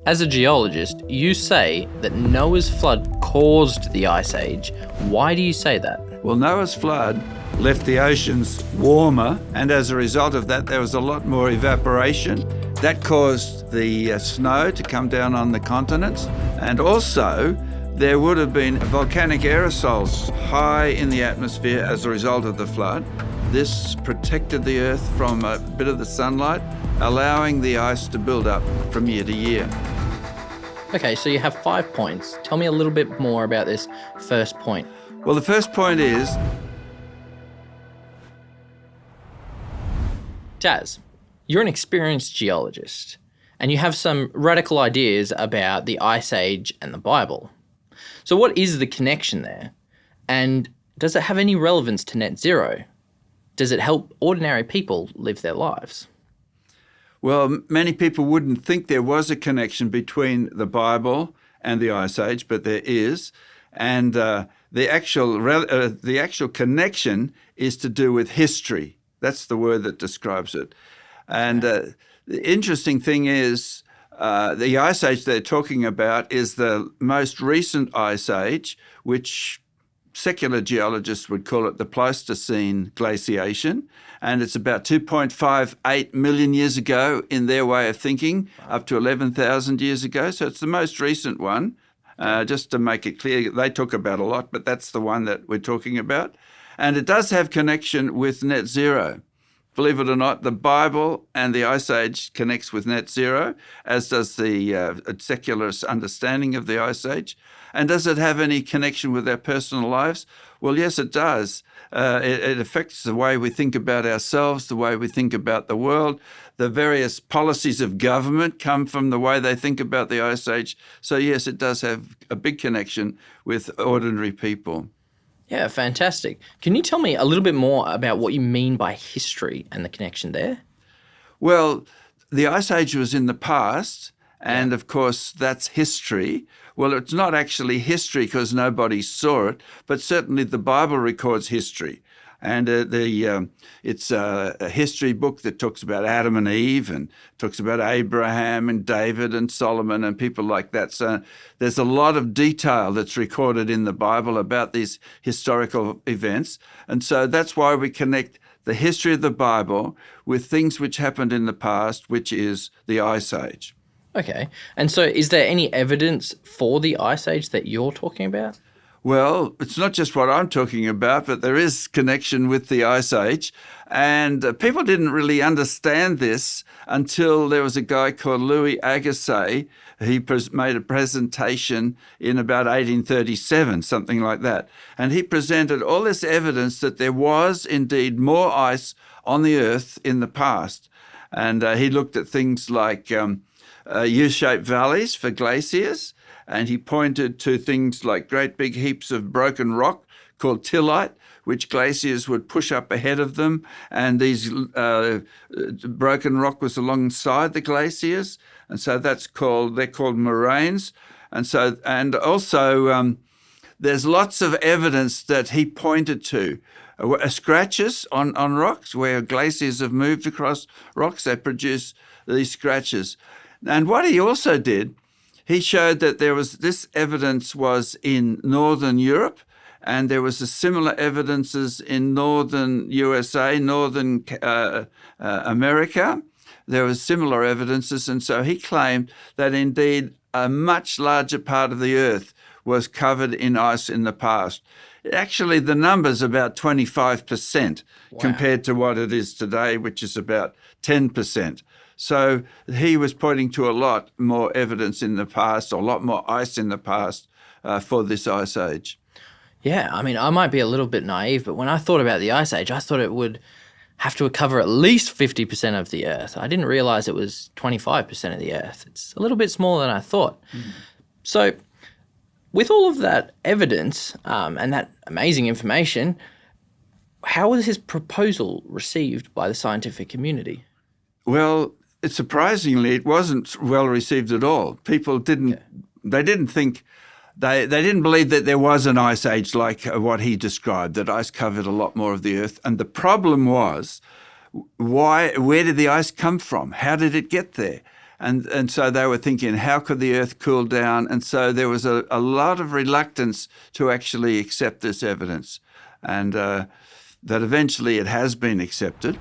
As a geologist, you say that Noah's flood caused the Ice Age. Why do you say that? Well, Noah's flood left the oceans warmer, and as a result of that, there was a lot more evaporation. That caused the snow to come down on the continents, and also there would have been volcanic aerosols high in the atmosphere as a result of the flood. This protected the Earth from a bit of the sunlight, allowing the ice to build up from year to year. Okay, so you have 5 points. Tell me a little bit more about this first point. Well, the first point is... Tas, you're an experienced geologist, and you have some radical ideas about the Ice Age and the Bible. So what is the connection there? And does it have any relevance to net zero? Does it help ordinary people live their lives? Well, many people wouldn't think there was a connection between the Bible and the Ice Age, but there is. And the actual connection is to do with history. That's the word that describes it. And the interesting thing is the Ice Age they're talking about is the most recent Ice Age, which secular geologists would call it the Pleistocene glaciation. And it's about 2.58 million years ago in their way of thinking, up to 11,000 years ago. So it's the most recent one. Just to make it clear, they talk about a lot, but that's the one that we're talking about. And it does have connection with net zero. Believe it or not, the Bible and the Ice Age connects with net zero, as does the secularist understanding of the Ice Age. And does it have any connection with our personal lives? Well, yes, it does. It affects the way we think about ourselves, the way we think about the world. The various policies of government come from the way they think about the Ice Age. So yes, it does have a big connection with ordinary people. Yeah, fantastic. Can you tell me a little bit more about what you mean by history and the connection there? Well, the Ice Age was in the past, and of course that's history. Well, it's not actually history because nobody saw it, but certainly the Bible records history. And it's a history book that talks about Adam and Eve and talks about Abraham and David and Solomon and people like that. So there's a lot of detail that's recorded in the Bible about these historical events. And so that's why we connect the history of the Bible with things which happened in the past, which is the Ice Age. Okay. And so is there any evidence for the Ice Age that you're talking about? Well, it's not just what I'm talking about, but there is connection with the Ice Age. And people didn't really understand this until there was a guy called Louis Agassiz. He made a presentation in about 1837, something like that. And he presented all this evidence that there was indeed more ice on the Earth in the past. And he looked at things like U-shaped valleys for glaciers. And he pointed to things like great big heaps of broken rock called tillite, which glaciers would push up ahead of them. And these broken rock was alongside the glaciers. And so they're called moraines. And also there's lots of evidence that he pointed to. Scratches on rocks where glaciers have moved across rocks, they produce these scratches. And what he also did, he showed that this evidence was in northern Europe, and there was a similar evidences in northern USA, northern America. There was similar evidences, and so he claimed that indeed a much larger part of the Earth was covered in ice in the past. Actually, the number's about 25% compared to what it is today, which is about 10%. So he was pointing to a lot more evidence in the past, or a lot more ice in the past for this Ice Age. Yeah, I mean, I might be a little bit naive, but when I thought about the Ice Age, I thought it would have to cover at least 50% of the Earth. I didn't realize it was 25% of the Earth. It's a little bit smaller than I thought. So with all of that evidence and that amazing information, how was his proposal received by the scientific community? Well, surprisingly, it wasn't well received at all. People didn't think, they didn't believe that there was an Ice Age like what he described, that ice covered a lot more of the Earth. And the problem was, where did the ice come from? How did it get there? And so they were thinking, how could the Earth cool down? And so there was a lot of reluctance to actually accept this evidence. And that eventually it has been accepted.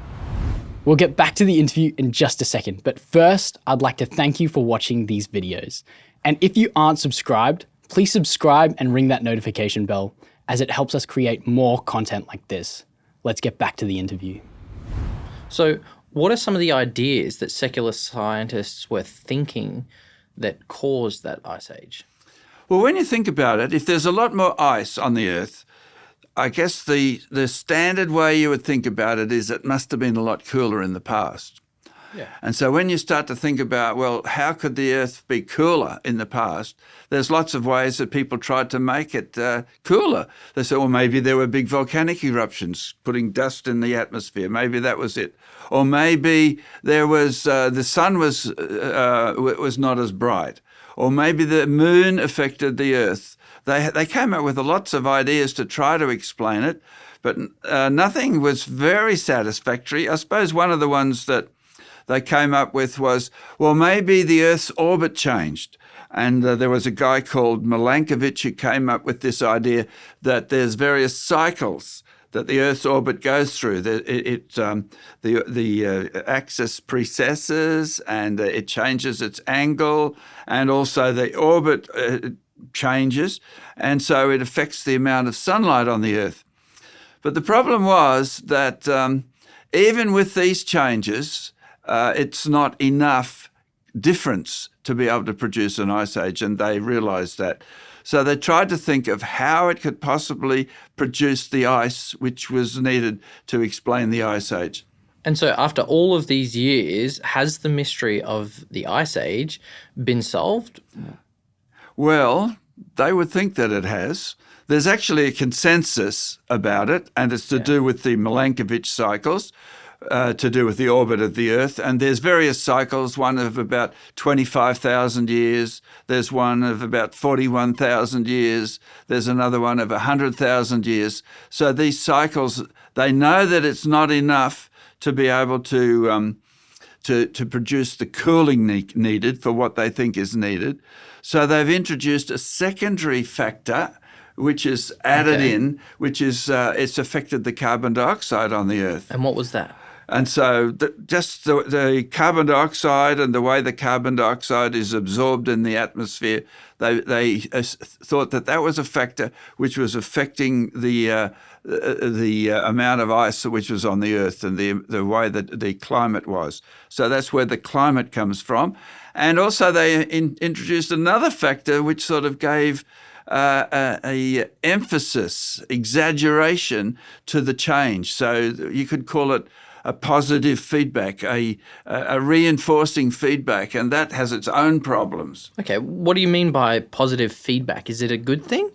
We'll get back to the interview in just a second, but first, I'd like to thank you for watching these videos. And if you aren't subscribed, please subscribe and ring that notification bell, as it helps us create more content like this. Let's get back to the interview. So, what are some of the ideas that secular scientists were thinking that caused that ice age? Well, when you think about it, if there's a lot more ice on the Earth, I guess the standard way you would think about it is it must have been a lot cooler in the past. Yeah. And so when you start to think about, well, how could the Earth be cooler in the past? There's lots of ways that people tried to make it cooler. They said, well, maybe there were big volcanic eruptions putting dust in the atmosphere. Maybe that was it. Or maybe there was the sun was not as bright. Or maybe the moon affected the Earth. They came up with lots of ideas to try to explain it, but nothing was very satisfactory. I suppose one of the ones that they came up with was, well, maybe the Earth's orbit changed. And there was a guy called Milankovitch who came up with this idea that there's various cycles that the Earth's orbit goes through. The axis precesses and it changes its angle, and also the orbit changes, and so it affects the amount of sunlight on the Earth. But the problem was that even with these changes, it's not enough difference to be able to produce an ice age, and they realized that. So they tried to think of how it could possibly produce the ice which was needed to explain the ice age. And so after all of these years, has the mystery of the ice age been solved? Well, they would think that it has. There's actually a consensus about it, and it's to do with the Milankovitch cycles, to do with the orbit of the Earth. And there's various cycles, one of about 25,000 years. There's one of about 41,000 years. There's another one of 100,000 years. So these cycles, they know that it's not enough to be able to produce the cooling needed for what they think is needed. So they've introduced a secondary factor which is added in, which is it's affected the carbon dioxide on the Earth. And what was that? And so just the carbon dioxide and the way the carbon dioxide is absorbed in the atmosphere, they thought that was a factor which was affecting the amount of ice which was on the Earth and the way that the climate was. So that's where the climate comes from. And also they introduced another factor which sort of gave a emphasis, exaggeration to the change. So you could call it a positive feedback, a reinforcing feedback, and that has its own problems. Okay, what do you mean by positive feedback? Is it a good thing?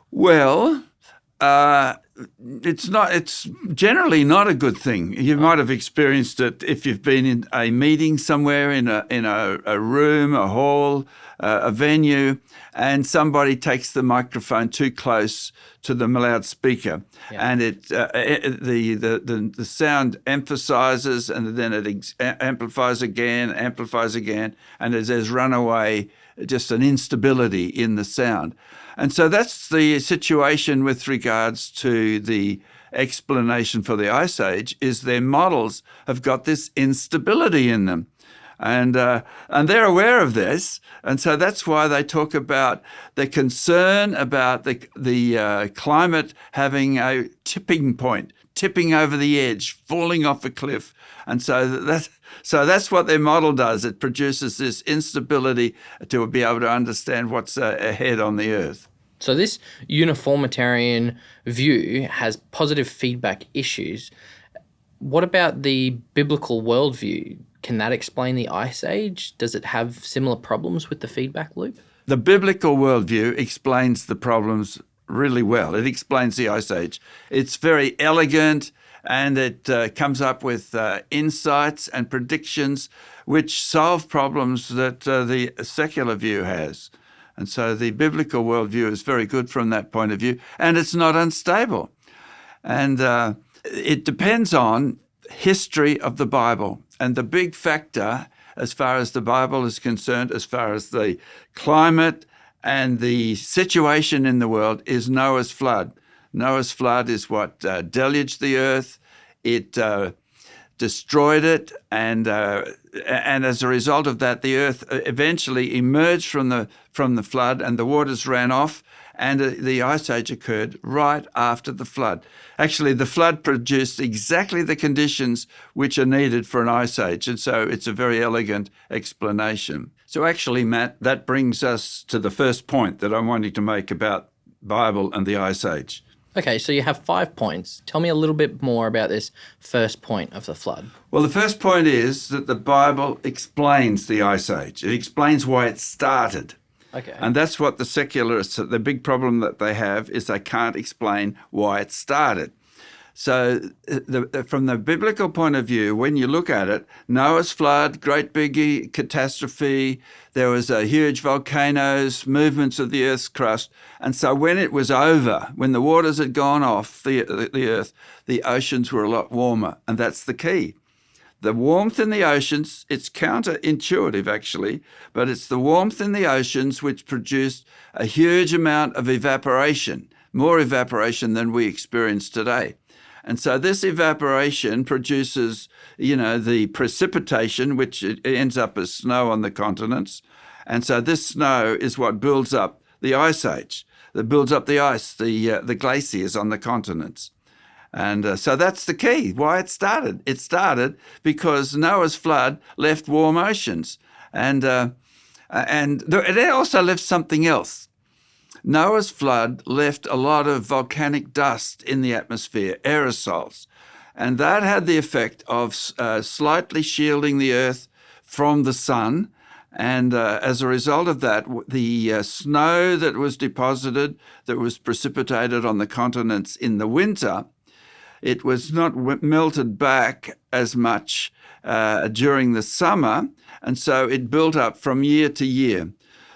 Well, it's generally not a good thing. You might have experienced it if you've been in a meeting somewhere in a room, a hall, a venue, and somebody takes the microphone too close to the loudspeaker, and the sound emphasizes, and then it amplifies again, and there's runaway, just an instability in the sound. And so that's the situation with regards to the explanation for the Ice Age, is their models have got this instability in them. And they're aware of this, and so that's why they talk about the concern about the climate having a tipping point, tipping over the edge, falling off a cliff. And so that's what their model does. It produces this instability to be able to understand what's ahead on the Earth. So this uniformitarian view has positive feedback issues. What about the biblical worldview? Can that explain the Ice Age? Does it have similar problems with the feedback loop? The biblical worldview explains the problems really well. It explains the Ice Age. It's very elegant, and it comes up with insights and predictions which solve problems that the secular view has. And so the biblical worldview is very good from that point of view, and it's not unstable. And it depends on history of the Bible. And the big factor as far as the Bible is concerned, as far as the climate and the situation in the world, is Noah's flood. Noah's flood is what deluged the earth. It destroyed it, and as a result of that, the earth eventually emerged from the flood, and the waters ran off, and the Ice Age occurred right after the flood. Actually, the flood produced exactly the conditions which are needed for an Ice Age, and so it's a very elegant explanation. So actually, Matt, that brings us to the first point that I'm wanting to make about Bible and the Ice Age. Okay, so you have 5 points. Tell me a little bit more about this first point of the flood. Well, the first point is that the Bible explains the Ice Age. It explains why it started. Okay. And that's what the secularists, the big problem that they have is they can't explain why it started. So from the biblical point of view, when you look at it, Noah's flood, great big catastrophe, there was huge volcanoes, movements of the earth's crust. And so when it was over, when the waters had gone off the earth, the oceans were a lot warmer. And that's the key. The warmth in the oceans, it's counterintuitive actually, but it's the warmth in the oceans which produced a huge amount of evaporation, more evaporation than we experience today. And so this evaporation produces, the precipitation, which ends up as snow on the continents. And so this snow is what builds up the Ice Age, that builds up the ice, the glaciers on the continents. And so that's the key, why it started. It started because Noah's flood left warm oceans. And it also left something else. Noah's flood left a lot of volcanic dust in the atmosphere, aerosols, and that had the effect of slightly shielding the earth from the sun. And as a result of that, the snow that was deposited, that was precipitated on the continents in the winter, it was not melted back as much during the summer, and so it built up from year to year.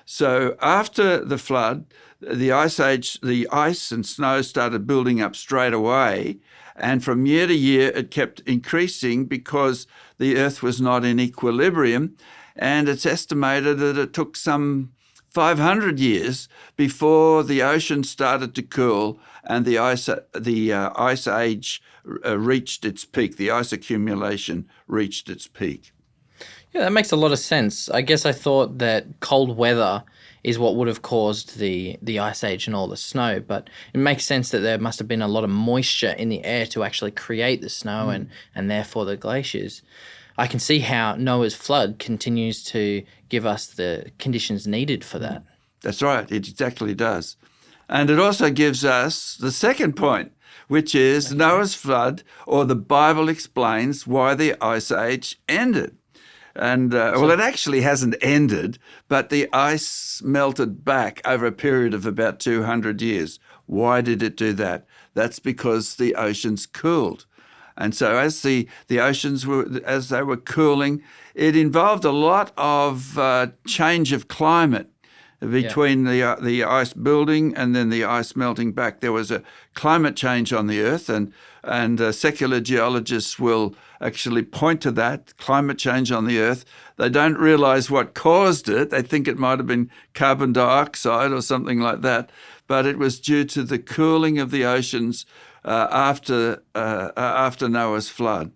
So after the flood, the Ice Age, the ice and snow started building up straight away, and from year to year it kept increasing because the Earth was not in equilibrium, and it's estimated that it took some 500 years before the ocean started to cool and the Ice Age reached its peak, the ice accumulation reached its peak. Yeah, that makes a lot of sense. I guess I thought that cold weather is what would have caused the Ice Age and all the snow, but it makes sense that there must have been a lot of moisture in the air to actually create the snow and therefore the glaciers. I can see how Noah's flood continues to give us the conditions needed for that. That's right, it exactly does. And it also gives us the second point, which is Noah's flood, or the Bible explains why the Ice Age ended. And, it actually hasn't ended, but the ice melted back over a period of about 200 years. Why did it do that? That's because the oceans cooled. And so as the oceans were cooling, it involved a lot of change of climate between the ice building and then the ice melting back. There was a climate change on the Earth, and secular geologists will actually point to that, climate change on the Earth. They don't realize what caused it. They think it might have been carbon dioxide or something like that, but it was due to the cooling of the oceans after Noah's flood.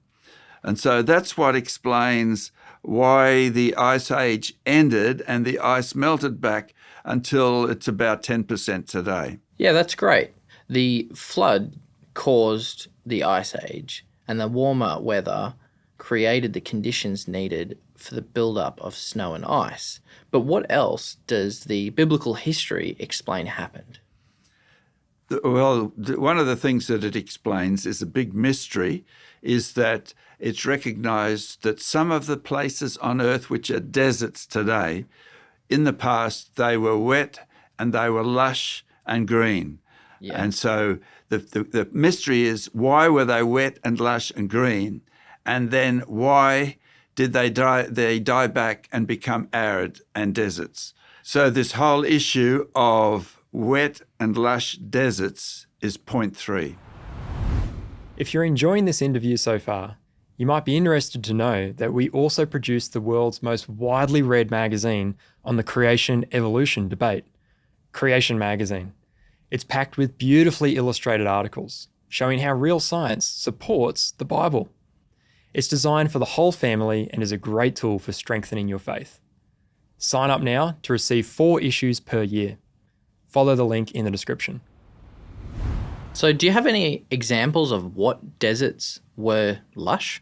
And so that's what explains why the Ice Age ended and the ice melted back until it's about 10% today. Yeah, that's great. The flood caused the Ice Age, and the warmer weather created the conditions needed for the buildup of snow and ice. But what else does the biblical history explain happened? Well, one of the things that it explains is a big mystery, is that it's recognized that some of the places on Earth which are deserts today, in the past they were wet and they were lush and green. Yeah. And so the mystery is, why were they wet and lush and green? And then why did they die back and become arid and deserts? So this whole issue of wet and lush deserts is point 3. If you're enjoying this interview so far, You might be interested to know that we also produce the world's most widely read magazine on the creation-evolution debate, Creation Magazine. It's packed with beautifully illustrated articles showing how real science supports the Bible. It's designed for the whole family and is a great tool for strengthening your faith. Sign up now to receive 4 issues per year. Follow the link in the description. So do you have any examples of what deserts were lush?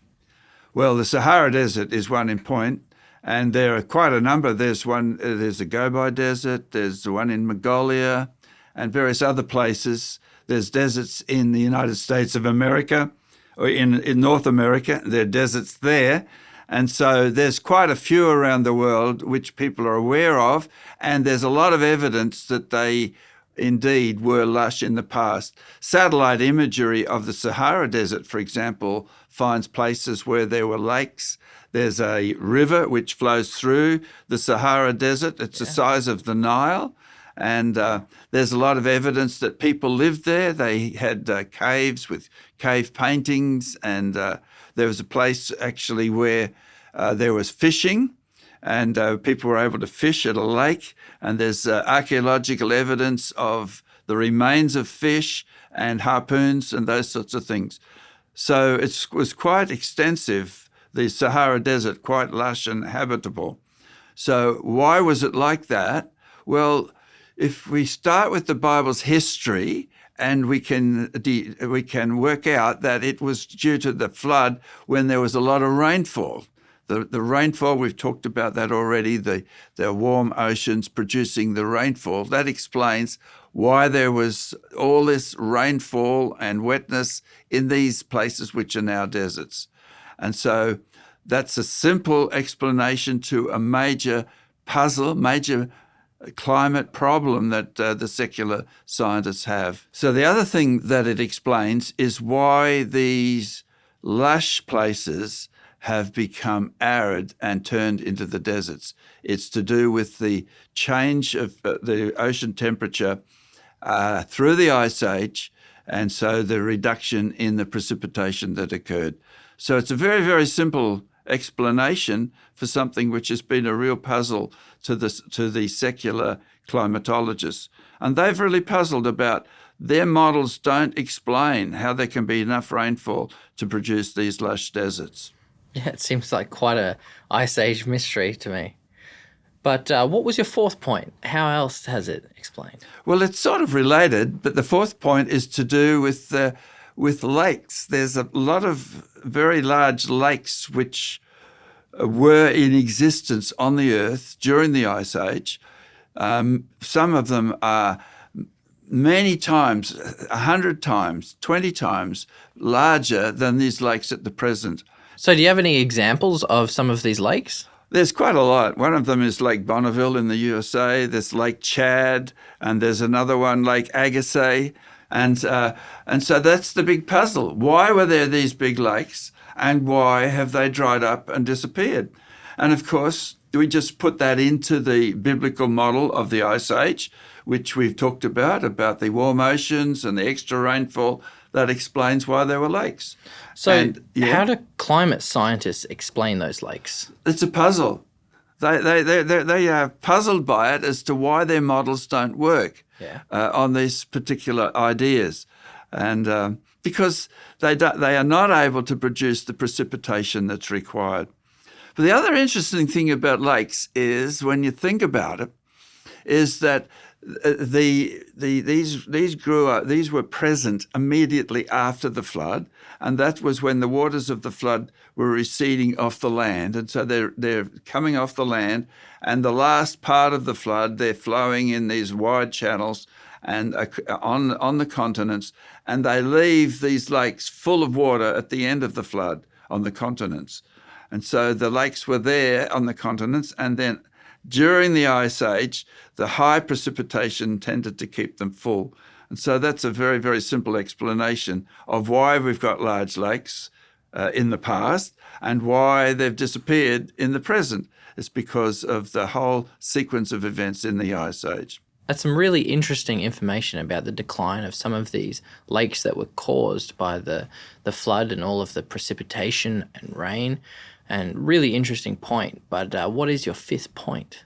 Well, the Sahara Desert is one in point, and there are quite a number. There's the Gobi Desert, there's the one in Mongolia, and various other places. There's deserts in the United States of America, or in North America. There are deserts there. And so there's quite a few around the world which people are aware of, and there's a lot of evidence that they indeed were lush in the past. Satellite imagery of the Sahara Desert, for example, finds places where there were lakes. There's a river which flows through the Sahara Desert. It's the size of the Nile. And there's a lot of evidence that people lived there. They had caves with cave paintings, and there was a place actually where there was fishing, and people were able to fish at a lake. And there's archaeological evidence of the remains of fish and harpoons and those sorts of things. So it was quite extensive, the Sahara Desert, quite lush and habitable. So why was it like that? Well, if we start with the Bible's history, and we can work out that it was due to the flood when there was a lot of rainfall. The rainfall, we've talked about that already, the warm oceans producing the rainfall. That explains why there was all this rainfall and wetness in these places which are now deserts. And so that's a simple explanation to a major puzzle, major climate problem that the secular scientists have. So the other thing that it explains is why these lush places have become arid and turned into the deserts. It's to do with the change of the ocean temperature through the Ice Age, and so the reduction in the precipitation that occurred. So it's a very, very simple explanation for something which has been a real puzzle to the secular climatologists. And they've really puzzled about their models don't explain how there can be enough rainfall to produce these lush deserts. Yeah, it seems like quite a Ice Age mystery to me. But what was your fourth point? How else has it explained? Well, it's sort of related, but the fourth point is to do with lakes. There's a lot of very large lakes which were in existence on the Earth during the Ice Age. Some of them are many times, 100 times, 20 times larger than these lakes at the present. So do you have any examples of some of these lakes? There's quite a lot. One of them is Lake Bonneville in the USA. There's Lake Chad, and there's another one, Lake Agassiz. And so that's the big puzzle. Why were there these big lakes, and why have they dried up and disappeared? And of course, we just put that into the biblical model of the Ice Age, which we've talked about the warm oceans and the extra rainfall. That explains why there were lakes. So how do climate scientists explain those lakes? It's a puzzle. They are puzzled by it as to why their models don't work on these particular ideas. And because they are not able to produce the precipitation that's required. But the other interesting thing about lakes is, when you think about it, is that these grew up. These were present immediately after the flood, and that was when the waters of the flood were receding off the land, and so they're coming off the land, and the last part of the flood they're flowing in these wide channels and on the continents, and they leave these lakes full of water at the end of the flood on the continents, and so the lakes were there on the continents, and then during the Ice Age, the high precipitation tended to keep them full. And so that's a very, very simple explanation of why we've got large lakes in the past and why they've disappeared in the present. It's because of the whole sequence of events in the Ice Age. That's some really interesting information about the decline of some of these lakes that were caused by the flood and all of the precipitation and rain. And really interesting point. But what is your fifth point?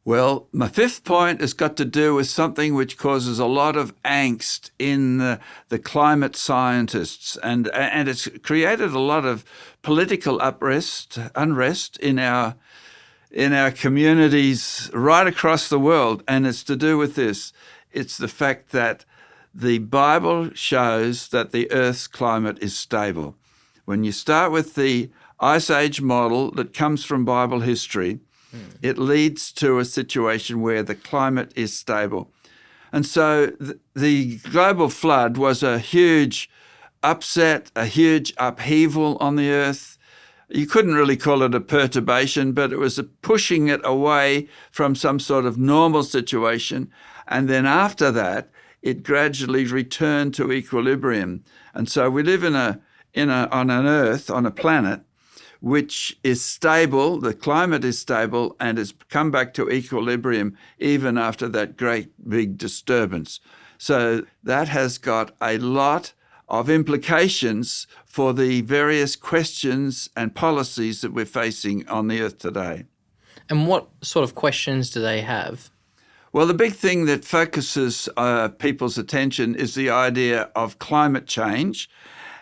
Well, my fifth point has got to do with something which causes a lot of angst in the climate scientists, and it's created a lot of political unrest in our communities right across the world, and it's to do with this. It's the fact that the Bible shows that the Earth's climate is stable. When you start with the Ice Age model that comes from Bible history, it leads to a situation where the climate is stable. And so the global flood was a huge upset, a huge upheaval on the Earth. You couldn't really call it a perturbation, but it was a pushing it away from some sort of normal situation. And then after that, it gradually returned to equilibrium. And so we live on an Earth, on a planet, which is stable, the climate is stable, and has come back to equilibrium even after that great big disturbance. So that has got a lot of implications for the various questions and policies that we're facing on the Earth today. And what sort of questions do they have? Well, the big thing that focuses people's attention is the idea of climate change.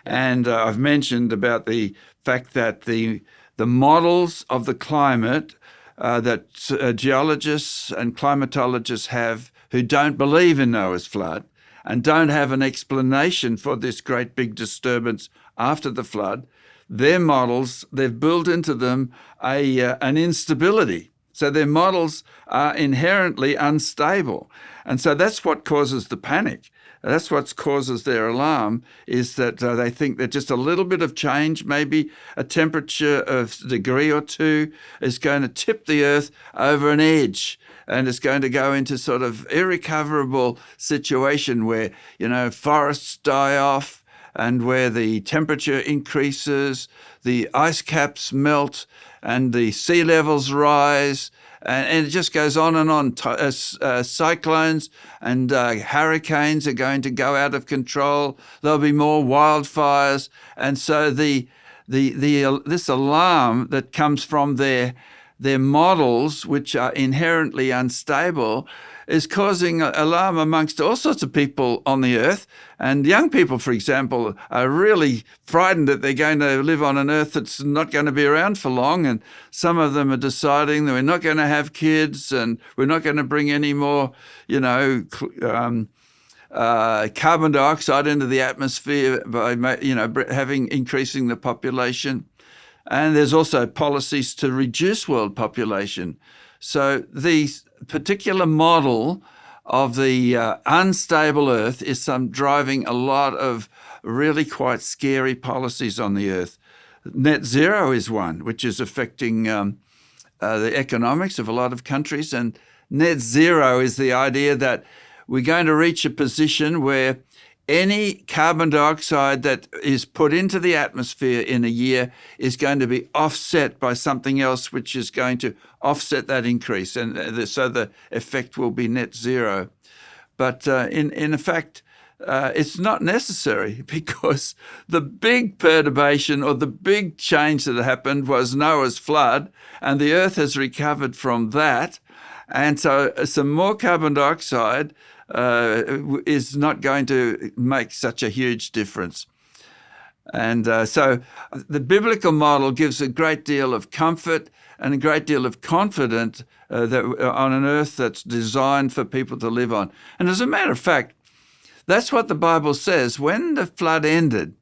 And I've mentioned about the fact that the models of the climate that geologists and climatologists have who don't believe in Noah's flood and don't have an explanation for this great big disturbance after the flood, their models, they've built into them an instability. So their models are inherently unstable. And so that's what causes the panic. That's what causes their alarm, is that they think that just a little bit of change, maybe a temperature of a degree or two, is going to tip the Earth over an edge, and it's going to go into sort of irrecoverable situation where, forests die off and where the temperature increases, the ice caps melt, and the sea levels rise, and it just goes on and on. Cyclones and hurricanes are going to go out of control. There'll be more wildfires, and so this alarm that comes from their models, which are inherently unstable, is causing alarm amongst all sorts of people on the Earth. And young people, for example, are really frightened that they're going to live on an Earth that's not going to be around for long. And some of them are deciding that we're not going to have kids and we're not going to bring any more, carbon dioxide into the atmosphere by, increasing the population. And there's also policies to reduce world population. So the particular model of the unstable Earth is driving a lot of really quite scary policies on the Earth. Net zero is one, which is affecting the economics of a lot of countries. And net zero is the idea that we're going to reach a position where any carbon dioxide that is put into the atmosphere in a year is going to be offset by something else which is going to offset that increase. And so the effect will be net zero. But in fact, it's not necessary, because the big perturbation or the big change that happened was Noah's flood, and the Earth has recovered from that. And so some more carbon dioxide is not going to make such a huge difference. And so the biblical model gives a great deal of comfort and a great deal of confidence that on an Earth that's designed for people to live on. And as a matter of fact, that's what the Bible says. When the flood ended,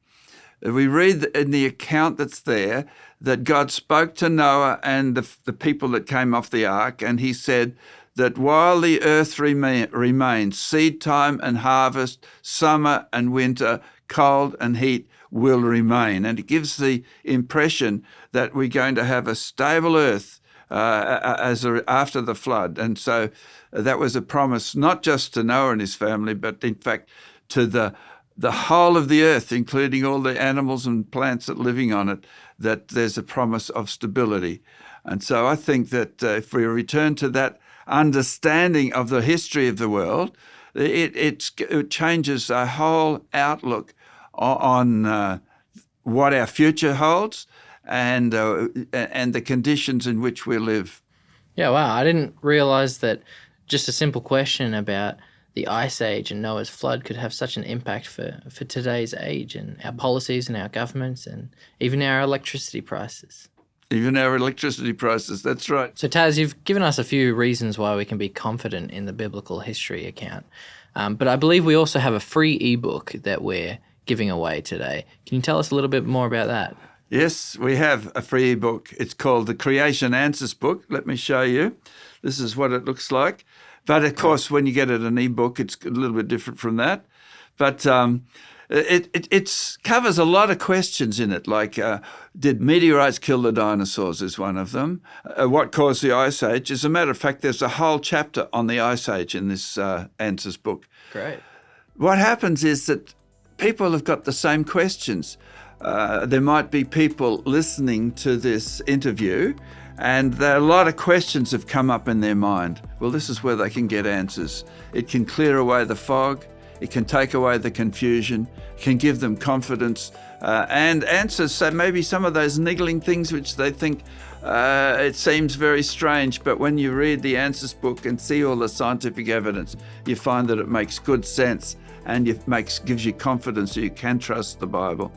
we read in the account that's there that God spoke to Noah and the people that came off the ark, and he said that while the earth remains, seed time and harvest, summer and winter, cold and heat will remain. And it gives the impression that we're going to have a stable earth after the flood. And so that was a promise not just to Noah and his family, but in fact to the whole of the earth, including all the animals and plants that are living on it, that there's a promise of stability. And so I think that if we return to that understanding of the history of the world. It changes our whole outlook on what our future holds and the conditions in which we live. Yeah, wow. I didn't realize that just a simple question about the Ice Age and Noah's flood could have such an impact for today's age and our policies and our governments and even our electricity prices. Even our electricity prices, that's right. So Taz, you've given us a few reasons why we can be confident in the biblical history account. But I believe we also have a free ebook that we're giving away today. Can you tell us a little bit more about that? Yes, we have a free ebook. It's called the Creation Answers book. Let me show you. This is what it looks like. But of course, when you get it an ebook, it's a little bit different from that. But it covers a lot of questions in it, like did meteorites kill the dinosaurs is one of them. What caused the Ice Age? As a matter of fact, there's a whole chapter on the Ice Age in this Answers book. Great. What happens is that people have got the same questions. There might be people listening to this interview and a lot of questions have come up in their mind. Well, this is where they can get answers. It can clear away the fog. It can take away the confusion, can give them confidence and answers. So maybe some of those niggling things which they think it seems very strange, but when you read the Answers book and see all the scientific evidence, you find that it makes good sense and gives you confidence that you can trust the Bible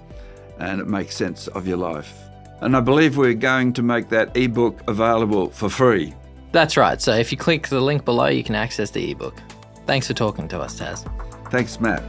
and it makes sense of your life. And I believe we're going to make that ebook available for free. That's right. So if you click the link below, you can access the ebook. Thanks for talking to us, Taz. Thanks, Matt.